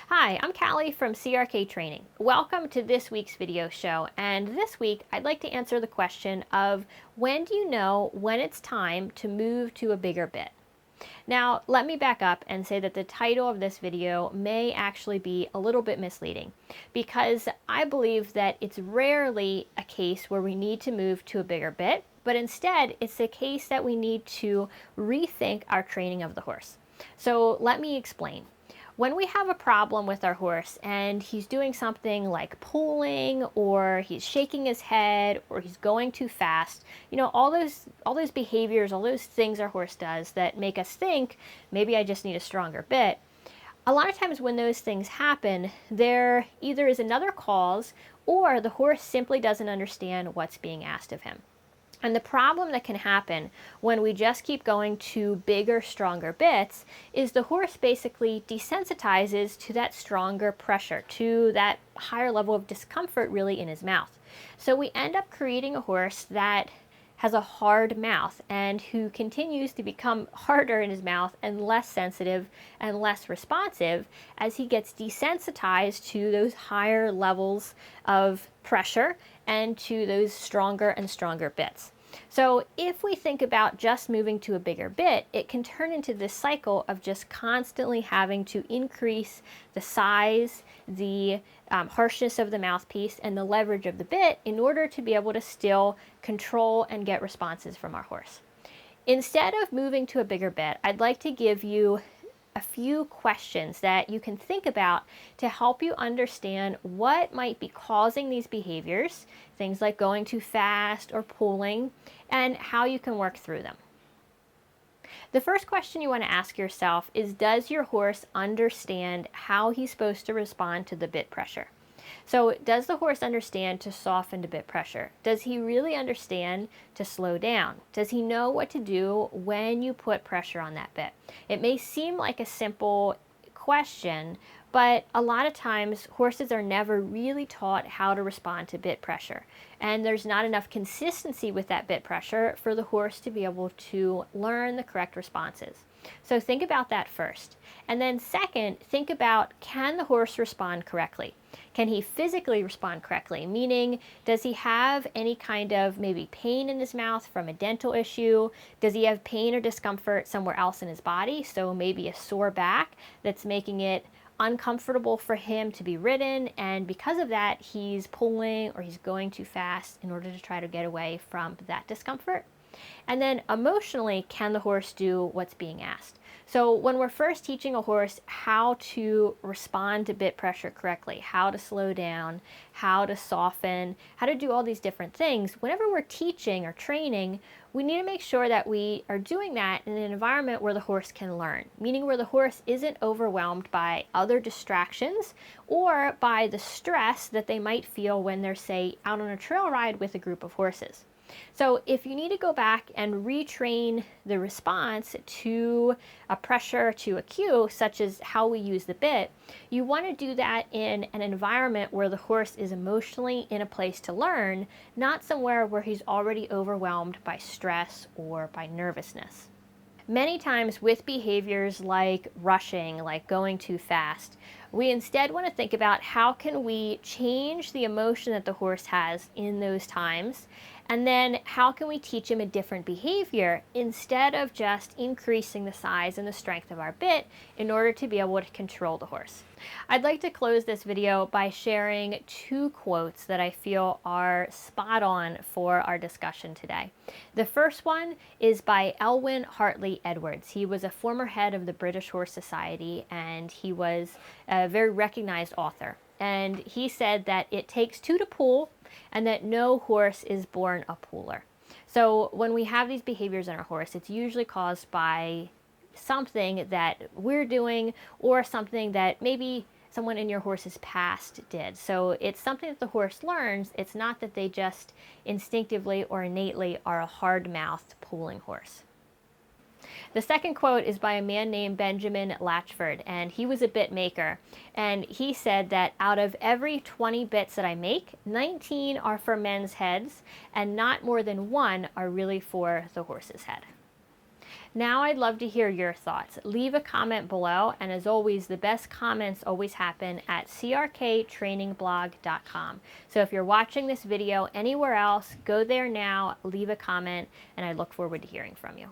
Hi, I'm Callie from CRK Training. Welcome to this week's video show, and this week I'd like to answer the question of when do you know when it's time to move to a bigger bit? Now, let me back up and say that the title of this video may actually be a little bit misleading because I believe that it's rarely a case where we need to move to a bigger bit, but instead it's a case that we need to rethink our training of the horse. So let me explain. When we have a problem with our horse and he's doing something like pulling or he's shaking his head or he's going too fast, all those behaviors, all those things our horse does that make us think maybe I just need a stronger bit. A lot of times when those things happen, there either is another cause or the horse simply doesn't understand what's being asked of him. And the problem that can happen when we just keep going to bigger, stronger bits is the horse basically desensitizes to that stronger pressure, to that higher level of discomfort really in his mouth. So we end up creating a horse that has a hard mouth and who continues to become harder in his mouth and less sensitive and less responsive as he gets desensitized to those higher levels of pressure and to those stronger and stronger bits. So if we think about just moving to a bigger bit, it can turn into this cycle of just constantly having to increase the size, the harshness of the mouthpiece, and the leverage of the bit in order to be able to still control and get responses from our horse. Instead of moving to a bigger bit, I'd like to give you a few questions that you can think about to help you understand what might be causing these behaviors, things like going too fast or pulling, and how you can work through them. The first question you want to ask yourself is, does your horse understand how he's supposed to respond to the bit pressure? So does the horse understand to soften to bit pressure? Does he really understand to slow down? Does he know what to do when you put pressure on that bit? It may seem like a simple question, but a lot of times horses are never really taught how to respond to bit pressure. And there's not enough consistency with that bit pressure for the horse to be able to learn the correct responses. So think about that first. And then second, think about, can the horse respond correctly? Can he physically respond correctly? Meaning, does he have any kind of maybe pain in his mouth from a dental issue? Does he have pain or discomfort somewhere else in his body? So maybe a sore back that's making it uncomfortable for him to be ridden, and because of that he's pulling or he's going too fast in order to try to get away from that discomfort. And then emotionally, can the horse do what's being asked? So when we're first teaching a horse how to respond to bit pressure correctly, how to slow down, how to soften, how to do all these different things, whenever we're teaching or training, we need to make sure that we are doing that in an environment where the horse can learn, meaning where the horse isn't overwhelmed by other distractions or by the stress that they might feel when they're, say, out on a trail ride with a group of horses. So if you need to go back and retrain the response to a pressure, to a cue, such as how we use the bit, you want to do that in an environment where the horse is emotionally in a place to learn, not somewhere where he's already overwhelmed by stress or by nervousness. Many times with behaviors like rushing, like going too fast, we instead want to think about how can we change the emotion that the horse has in those times, and then how can we teach him a different behavior instead of just increasing the size and the strength of our bit in order to be able to control the horse. I'd like to close this video by sharing two quotes that I feel are spot on for our discussion today. The first one is by Elwyn Hartley Edwards. He was a former head of the British Horse Society, and he was a very recognized author. And he said that it takes two to pull, and that no horse is born a puller. So when we have these behaviors in our horse, it's usually caused by something that we're doing or something that maybe someone in your horse's past did. So it's something that the horse learns. It's not that they just instinctively or innately are a hard-mouthed pulling horse. The second quote is by a man named Benjamin Latchford, and he was a bit maker. And he said that out of every 20 bits that I make, 19 are for men's heads, and not more than one are really for the horse's head. Now I'd love to hear your thoughts. Leave a comment below, and as always, the best comments always happen at crktrainingblog.com. So if you're watching this video anywhere else, go there now, leave a comment, and I look forward to hearing from you.